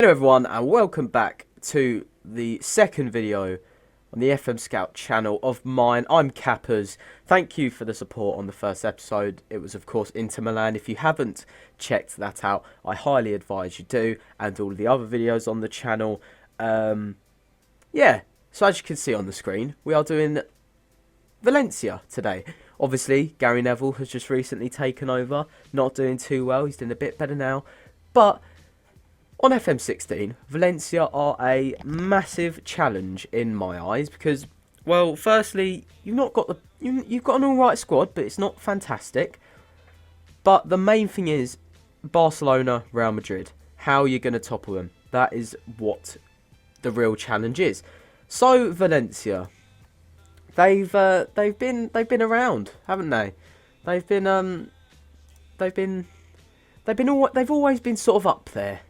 Hello everyone and welcome back to the second video on the FMScout channel of mine. I'm Cappers. Thank you for the support on the first episode. It was of course Inter Milan. If you haven't checked that out, I highly advise you do, and all the other videos on the channel. Yeah, so as you can see on the screen, we are doing Valencia today. Obviously, Gary Neville has just recently taken over, not doing too well. He's doing a bit better now, but on FM16, Valencia are a massive challenge in my eyes because, well, firstly, you've got an alright squad, but it's not fantastic. But the main thing is Barcelona, Real Madrid. How are you going to topple them? That is what the real challenge is. So Valencia, they've been around, haven't they? They've always been sort of up there,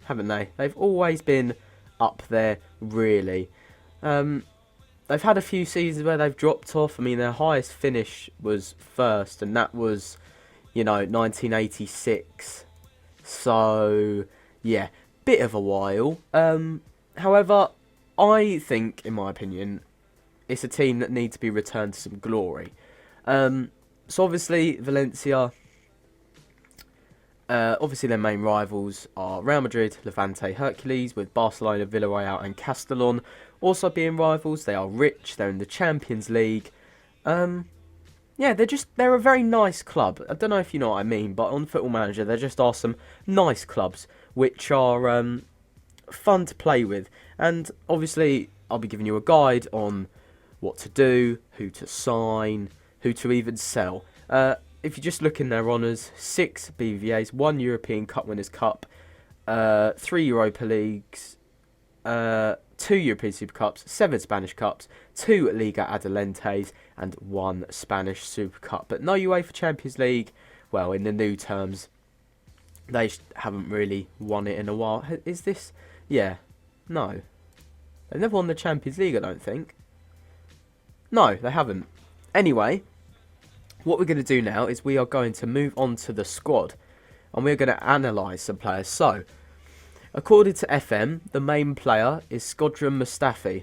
haven't they? They've always been up there, really. They've had a few seasons where they've dropped off. I mean, their highest finish was first, and that was, 1986. So, yeah, bit of a while. However, I think, in my opinion, it's a team that needs to be returned to some glory. So, obviously, Valencia... obviously, their main rivals are Real Madrid, Levante, Hercules, with Barcelona, Villarreal and Castellón also being rivals. They are rich. They're in the Champions League. Yeah, they're a very nice club. I don't know if you know what I mean, but on Football Manager, there just are some nice clubs which are fun to play with. And obviously, I'll be giving you a guide on what to do, who to sign, who to even sell. If you just look in their honours, 6 BVAs, 1 European Cup Winners' Cup, 3 Europa Leagues, 2 European Super Cups, 7 Spanish Cups, 2 Liga Adelantez, and 1 Spanish Super Cup. But no UEFA Champions League. Well, in the new terms, they haven't really won it in a while. Is this? Yeah. No. They've never won the Champions League, I don't think. No, they haven't. Anyway, what we're going to do now is we are going to move on to the squad, and we're going to analyse some players. So, according to FM, the main player is Skodran Mustafi.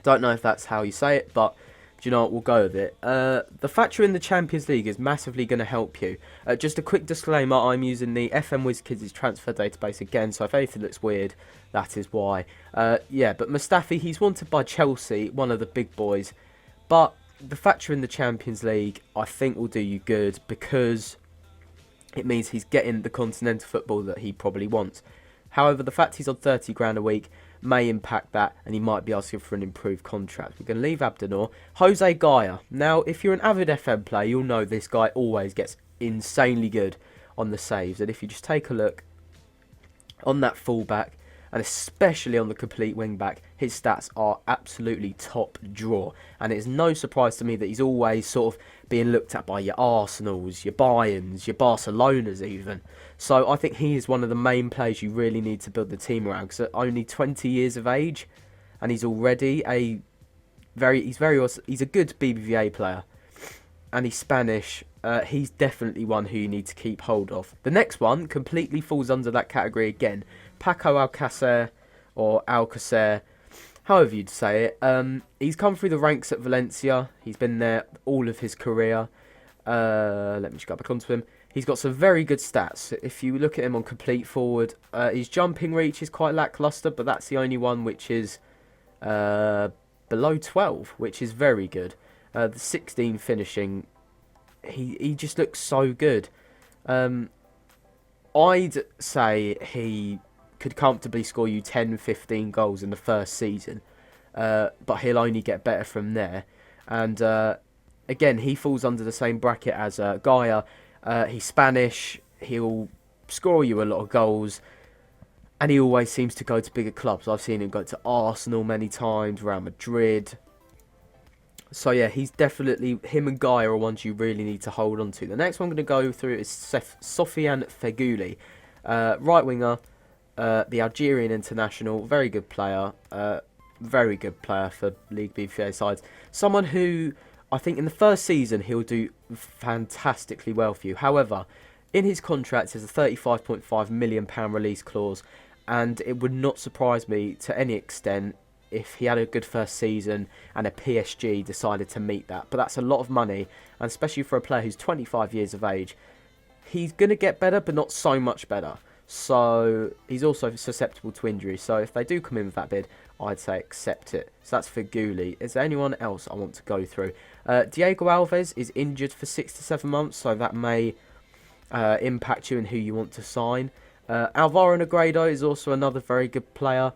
Don't know if that's how you say it, but do you know what? We'll go with it. The fact you're in the Champions League is massively going to help you. Just a quick disclaimer, I'm using the FM WizKids transfer database again, so if anything looks weird, that is why. Yeah, but Mustafi, he's wanted by Chelsea, one of the big boys, but the fact you're in the Champions League, I think, will do you good because it means he's getting the continental football that he probably wants. However, the fact he's on 30 grand a week may impact that, and he might be asking for an improved contract. We're going to leave Abdenor. Jose Gaia. Now, if you're an avid FM player, you'll know this guy always gets insanely good on the saves. And if you just take a look on that fullback, and especially on the complete wing-back, his stats are absolutely top draw. And it's no surprise to me that he's always sort of being looked at by your Arsenals, your Bayerns, your Barcelonas even. So I think he is one of the main players you really need to build the team around, because at only 20 years of age, and he's already he's a good BBVA player, and he's Spanish. He's definitely one who you need to keep hold of. The next one completely falls under that category again. Paco Al Qussair, or Al Qussair, however you'd say it. He's come through the ranks at Valencia. He's been there all of his career. Let me just go back onto him. He's got some very good stats. If you look at him on complete forward, his jumping reach is quite lackluster, but that's the only one which is below 12, which is very good. The 16 finishing, he just looks so good. I'd say he could comfortably score you 10, 15 goals in the first season, but he'll only get better from there. And again, he falls under the same bracket as Gaia. He's Spanish, he'll score you a lot of goals, and he always seems to go to bigger clubs. I've seen him go to Arsenal many times, Real Madrid. So yeah, he's definitely, him and Gaia are ones you really need to hold on to. The next one I'm going to go through is Sofiane Feghouli, right winger, the Algerian international, very good player for League BFA sides. Someone who I think in the first season he'll do fantastically well for you. However, In his contract is a £35.5 million release clause, and it would not surprise me to any extent if he had a good first season and a PSG decided to meet that. But that's a lot of money, and especially for a player who's 25 years of age. He's going to get better, but not so much better. So he's also susceptible to injury. So if they do come in with that bid, I'd say accept it. So that's Feghouli. Is there anyone else I want to go through? Diego Alves is injured for 6 to 7 months, so that may impact you in who you want to sign. Lvaro Negredo is also another very good player.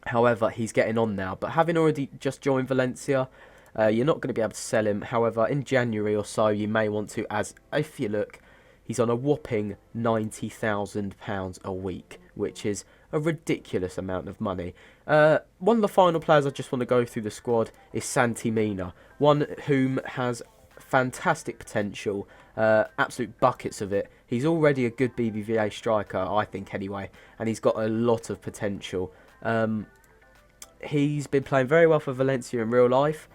However, he's getting on now. But having already just joined Valencia, you're not going to be able to sell him. However, in January or so, you may want to, as if you look, he's on a whopping £90,000 a week, which is a ridiculous amount of money. One of the final players I just want to go through the squad is Mena, one whom has fantastic potential, absolute buckets of it. He's already a good BBVA striker, I think anyway, and he's got a lot of potential. He's been playing very well for Valencia in real life,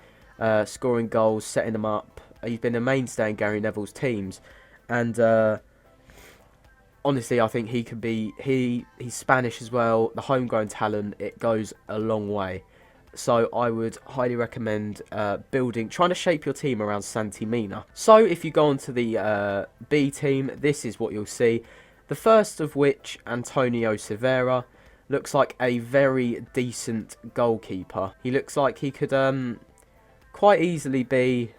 scoring goals, setting them up. He's been a mainstay in Gary Neville's teams, and honestly, I think he could be. He's Spanish as well. The homegrown talent, it goes a long way. So I would highly recommend trying to shape your team around Mena. So if you go on to the B team, this is what you'll see. The first of which, Antonio Severa, looks like a very decent goalkeeper. He looks like he could quite easily be.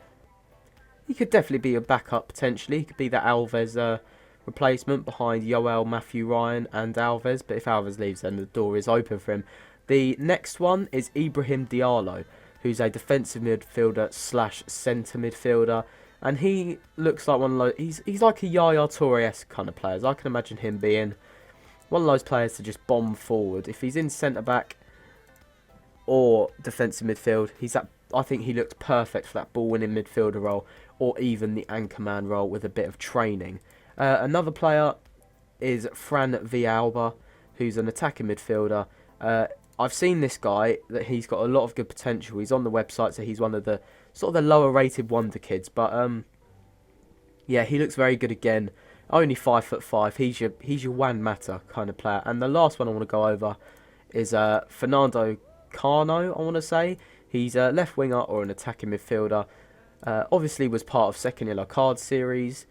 He could definitely be a backup potentially. He could be the Alves replacement behind Yoel, Matthew Ryan and Alves. But if Alves leaves, then the door is open for him. The next one is Ibrahim Diallo, who's a defensive midfielder / centre midfielder. And he looks like one of those. He's like a Yaya Toure-esque kind of player. I can imagine him being one of those players to just bomb forward. If he's in centre back or defensive midfield, I think he looks perfect for that ball winning midfielder role, or even the anchorman role with a bit of training. Another player is Fran Villalba, who's an attacking midfielder. I've seen this guy, that he's got a lot of good potential. He's on the website, so he's one of the sort of the lower rated wonder kids. But yeah, he looks very good again. Only 5'5". He's your Juan Mata kind of player. And the last one I want to go over is Fernando Carnot, I want to say. He's a left winger or an attacking midfielder. Obviously was part of second yellow card series.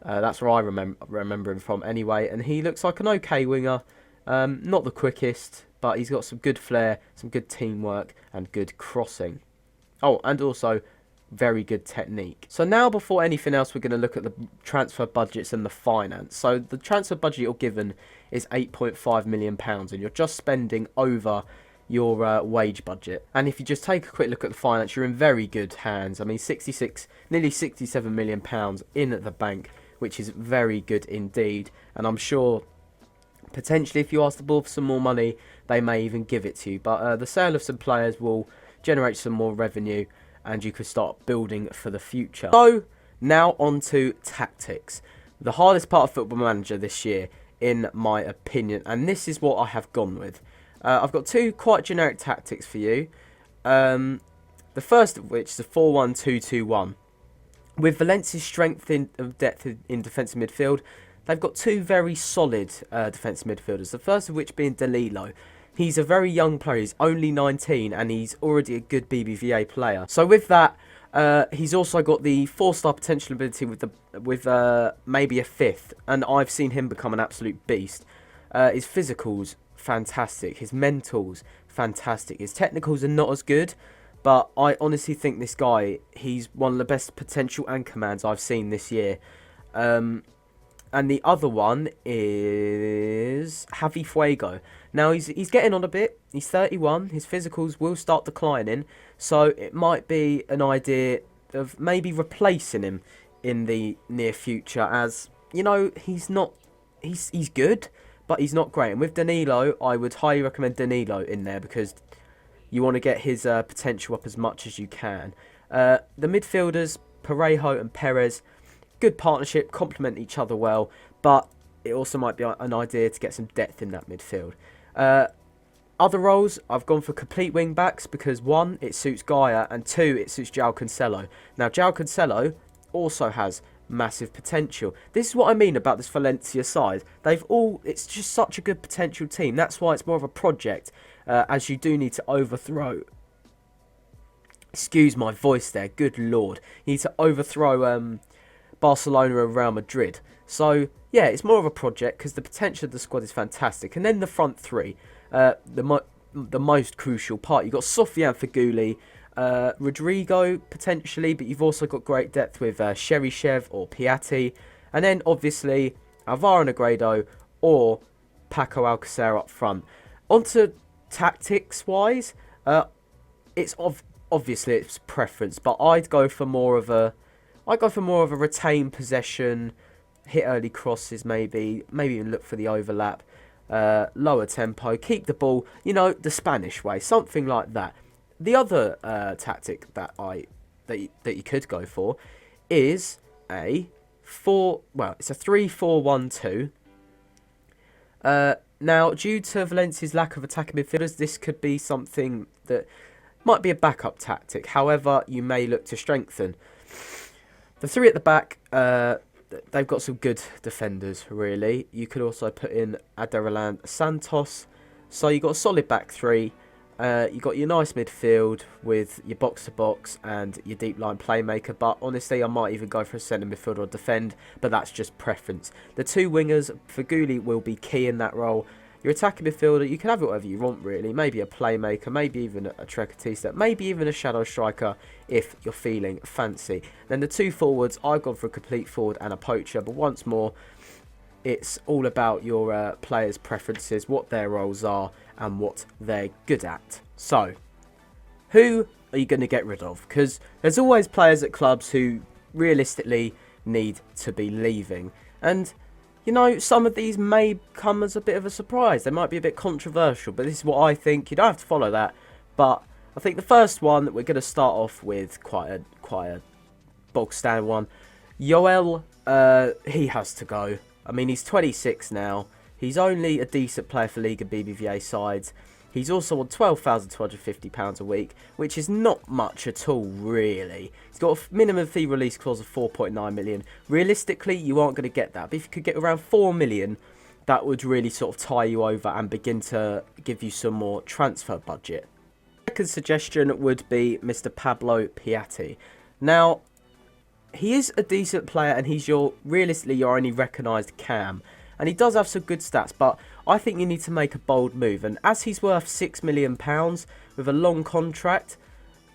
That's where I remember him from anyway. And he looks like an okay winger. Not the quickest, but he's got some good flair, some good teamwork and good crossing. Oh, and also very good technique. So now, before anything else, we're going to look at the transfer budgets and the finance. So the transfer budget you're given is £8.5 million, and you're just spending over your wage budget. And if you just take a quick look at the finance, you're in very good hands. I mean, nearly £67 million in at the bank, which is very good indeed. And I'm sure potentially if you ask the board for some more money, they may even give it to you. But the sale of some players will generate some more revenue, and you could start building for the future. So now on to tactics. The hardest part of Football Manager this year, in my opinion, and this is what I have gone with. I've got two quite generic tactics for you. The first of which is a 4-1-2-2-1. With Valencia's strength of depth in defensive midfield, they've got two very solid defensive midfielders. The first of which being Danilo. He's a very young player. He's only 19 and he's already a good BBVA player. So with that, he's also got the 4-star potential ability with maybe a 5th. And I've seen him become an absolute beast. His physicals, fantastic. His mentals, fantastic. His technicals are not as good. But I honestly think this guy, he's one of the best potential anchormans I've seen this year. And the other one is Javi Fuego. Now, he's getting on a bit. He's 31. His physicals will start declining. So it might be an idea of maybe replacing him in the near future. As, you know, he's good, but he's not great. And with Danilo, I would highly recommend Danilo in there because you want to get his potential up as much as you can. The midfielders, Parejo and Perez, good partnership, complement each other well, but it also might be an idea to get some depth in that midfield. Other roles, I've gone for complete wing backs because 1, it suits Gaia, and 2, it suits João Cancelo. Now, João Cancelo also has massive potential. This is what I mean about this Valencia side. It's just such a good potential team. That's why it's more of a project, as you do need to overthrow. Excuse my voice there, good lord. You need to overthrow Barcelona and Real Madrid. So, yeah, it's more of a project because the potential of the squad is fantastic. And then the front three, the most crucial part. You've got Sofiane Feghouli, Rodrigo potentially, but you've also got great depth with Cheryshev or Piatti. And then, obviously, Lvaro Negredo or Paco Al Qussair up front. Onto tactics-wise, obviously it's preference, but I'd go for more of a retained possession, hit early crosses, maybe even look for the overlap, lower tempo, keep the ball, the Spanish way, something like that. The other tactic that you could go for is it's a 3-4-1-2. Now, due to Valencia's lack of attacking midfielders, this could be something that might be a backup tactic. However, you may look to strengthen. The three at the back, they've got some good defenders, really. You could also put in Aderoland Santos. So you've got a solid back three. You've got your nice midfield with your box-to-box and your deep-line playmaker. But honestly, I might even go for a centre midfielder or defend. But that's just preference. The two wingers, Feghouli will be key in that role. Your attacking midfielder, you can have it whatever you want, really. Maybe a playmaker, maybe even a Trequartista, maybe even a shadow striker if you're feeling fancy. Then the two forwards, I've gone for a complete forward and a poacher. But once more, it's all about your players' preferences, what their roles are, and what they're good at. So, who are you going to get rid of? Because there's always players at clubs who realistically need to be leaving. And some of these may come as a bit of a surprise. They might be a bit controversial, but this is what I think. You don't have to follow that. But I think the first one that we're going to start off with, quite a bog standard one. Yoel, he has to go. I mean, he's 26 now. He's only a decent player for League and BBVA sides. He's also on £12,250 a week, which is not much at all, really. He's got a minimum fee release clause of 4.9 million. Realistically, you aren't going to get that. But if you could get around 4 million, that would really sort of tie you over and begin to give you some more transfer budget. Second suggestion would be Mr. Pablo Piatti. Now, he is a decent player and he's realistically your only recognised cam. And he does have some good stats, but I think you need to make a bold move. And as he's worth £6 million with a long contract,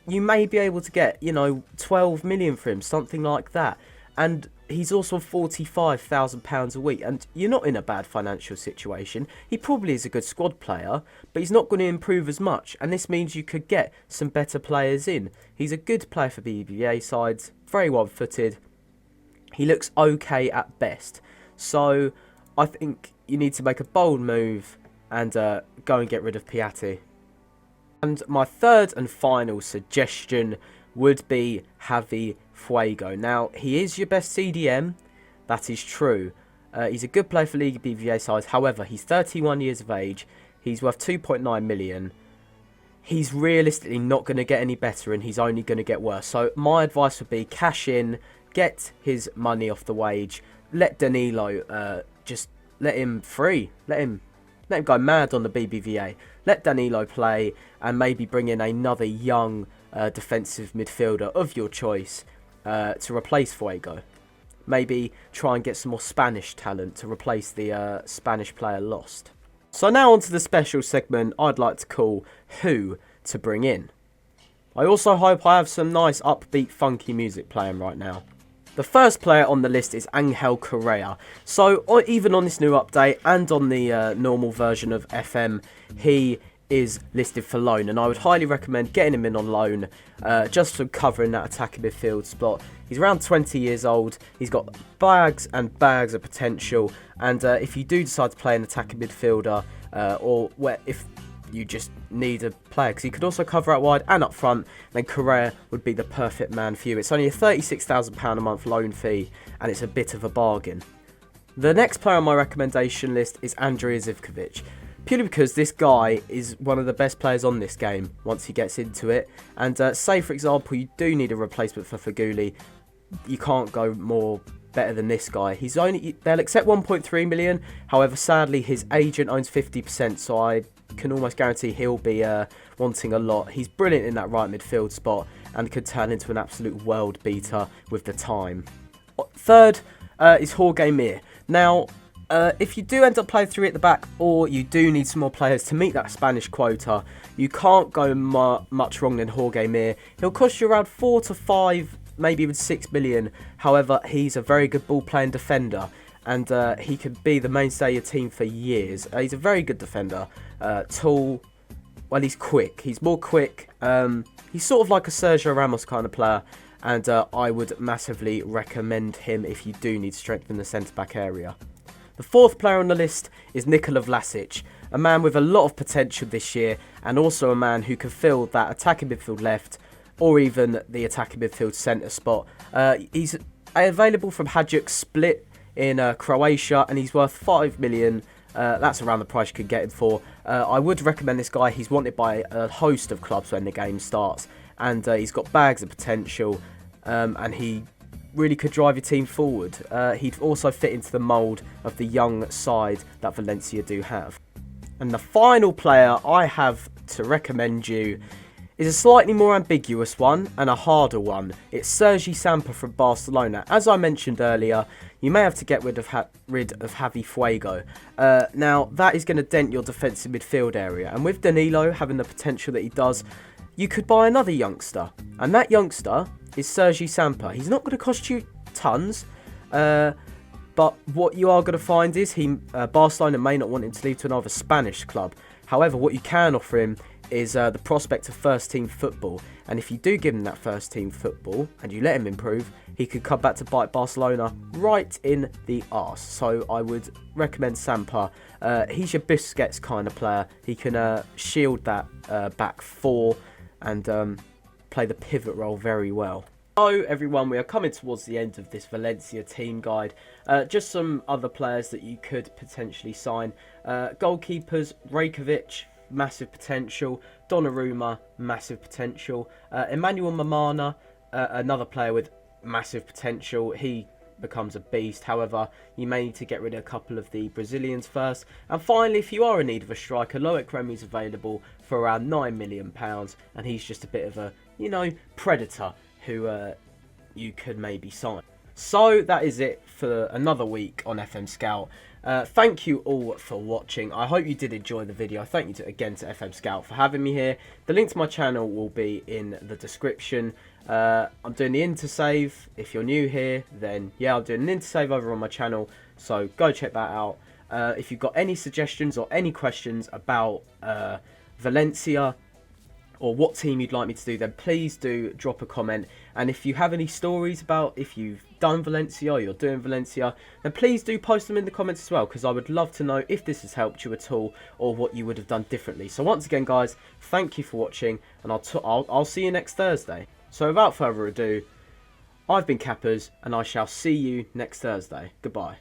you may be able to get, 12 million for him, something like that. And he's also on £45,000 a week. And you're not in a bad financial situation. He probably is a good squad player, but he's not going to improve as much. And this means you could get some better players in. He's a good player for BBVA sides, very one-footed. He looks okay at best. So I think you need to make a bold move and go and get rid of Piatti. And my third and final suggestion would be Javi Fuego. Now, he is your best CDM. That is true. He's a good player for League BBVA sides. However, he's 31 years of age. He's worth 2.9 million. He's realistically not going to get any better and he's only going to get worse. So my advice would be cash in, get his money off the wage, let Danilo just let him free. Let him go mad on the BBVA. Let Danilo play and maybe bring in another young defensive midfielder of your choice to replace Fuego. Maybe try and get some more Spanish talent to replace the Spanish player lost. So now onto the special segment I'd like to call Who to Bring In. I also hope I have some nice upbeat funky music playing right now. The first player on the list is Angel Correa. So even on this new update and on the normal version of FM, he is listed for loan. And I would highly recommend getting him in on loan just for covering that attacking midfield spot. He's around 20 years old. He's got bags and bags of potential. And if you do decide to play an attacking midfielder if you just need a player, because he could also cover out wide and up front, then Correa would be the perfect man for you. It's only a £36,000 a month loan fee, and it's a bit of a bargain. The next player on my recommendation list is Andrija Zivkovic, purely because this guy is one of the best players on this game once he gets into it. And say, for example, you do need a replacement for Feghouli, you can't go more better than this guy. They'll accept 1.3 million. However, sadly, his agent owns 50%, so I can almost guarantee he'll be wanting a lot. He's brilliant in that right midfield spot and could turn into an absolute world beater with the time. Third is Jorge Mir. Now, if you do end up playing 3 at the back, or you do need some more players to meet that Spanish quota, you can't go much wrong than Jorge Mir. He'll cost you around 4 to 5, maybe even 6 million. However, he's a very good ball-playing defender, and he could be the mainstay of your team for years. He's a very good defender, tall. Well, he's quick. He's more quick. He's sort of like a Sergio Ramos kind of player, and I would massively recommend him if you do need to strengthen the centre-back area. The fourth player on the list is Nikola Vlasic, a man with a lot of potential this year, and also a man who can fill that attacking midfield left, or even the attacking midfield centre spot. He's available from Hajduk Split in Croatia, and he's worth 5 million. That's around the price you could get him for. I would recommend this guy. He's wanted by a host of clubs when the game starts, and he's got bags of potential, and he really could drive your team forward. He'd also fit into the mould of the young side that Valencia do have. And the final player I have to recommend you is a slightly more ambiguous one and a harder one. It's Sergi Samper from Barcelona. As I mentioned earlier, you may have to get rid of Javi Fuego. Now, that is going to dent your defensive midfield area. And with Danilo having the potential that he does, you could buy another youngster. And that youngster is Sergi Samper. He's not going to cost you tons, but what you are going to find is Barcelona may not want him to leave to another Spanish club. However, what you can offer him is the prospect of first-team football. And if you do give him that first-team football and you let him improve, he could come back to bite Barcelona right in the arse. So I would recommend Samper. He's your Busquets kind of player. He can shield that back four and play the pivot role very well. So everyone, we are coming towards the end of this Valencia team guide. Just some other players that you could potentially sign. Goalkeepers, Rajkovic, massive potential. Donnarumma, massive potential. Emmanuel Mamana, another player with massive potential. He becomes a beast. However, you may need to get rid of a couple of the Brazilians first. And finally, if you are in need of a striker, Loic Remy's available for around £9 million, and he's just a bit of a, predator who you could maybe sign. So that is it for another week on FMScout. Thank you all for watching. I hope you did enjoy the video. Thank you again to FMScout for having me here. The link to my channel will be in the description. I'm doing the intersave. If you're new here, then yeah, I'm doing an intersave over on my channel, so go check that out. If you've got any suggestions or any questions about Valencia or what team you'd like me to do, then please do drop a comment. And if you have any stories about if you've done Valencia or you're doing Valencia, then please do post them in the comments as well, because I would love to know if this has helped you at all or what you would have done differently. So once again, guys, thank you for watching, and I'll see you next Thursday. So without further ado, I've been Cappers, and I shall see you next Thursday. Goodbye.